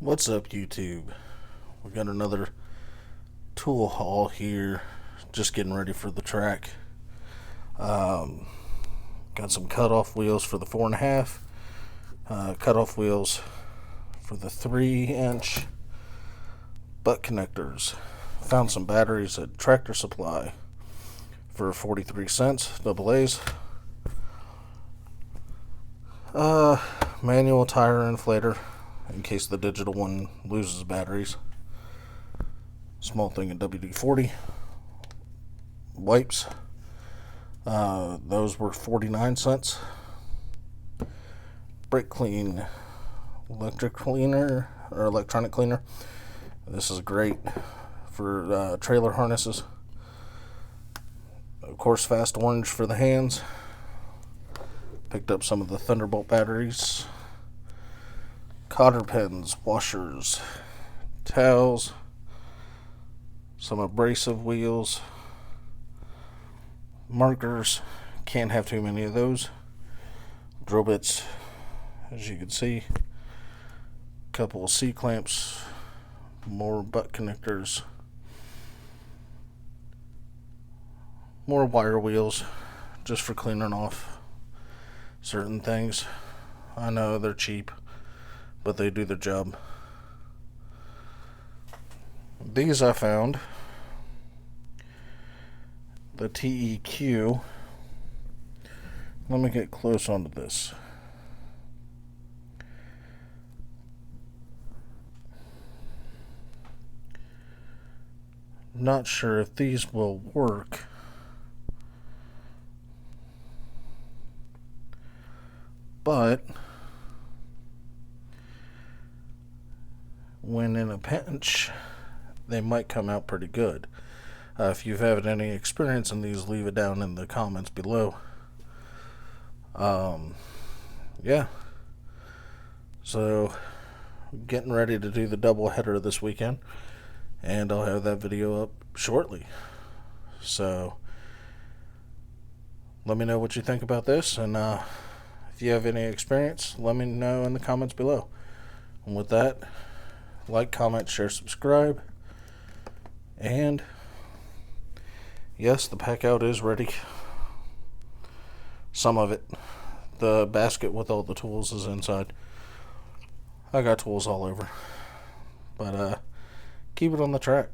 What's up, YouTube? We got another tool haul here. Just getting ready for the track. Got some cutoff wheels for the 4.5, cutoff wheels for the 3-inch, butt connectors. Found some batteries at Tractor Supply for 43 cents, double A's. Manual tire inflator in case the digital one loses batteries. Small thing in WD-40. Wipes. Those were 49 cents. Brake Clean electric cleaner or electronic cleaner. This is great for trailer harnesses. Of course, Fast Orange for the hands. Picked up some of the Thunderbolt batteries. Cotter pens, washers, towels, some abrasive wheels, markers. Can't have too many of those. Drill bits, as you can see. Couple of C-clamps, more butt connectors, more wire wheels, just for cleaning off certain things. I know they're cheap, but they do the job. These I found. The TEQ. Let me get close onto this. Not sure if these will work. But when in a pinch, they might come out pretty good. If you've had any experience in these, leave it down in the comments below. Yeah. So, getting ready to do the double header this weekend, and I'll have that video up shortly. So, let me know what you think about this, and if you have any experience, let me know in the comments below. And with that, like, comment, share, subscribe. And yes, the pack out is ready. Some of it. The basket with all the tools is inside. I got tools all over. But keep it on the track.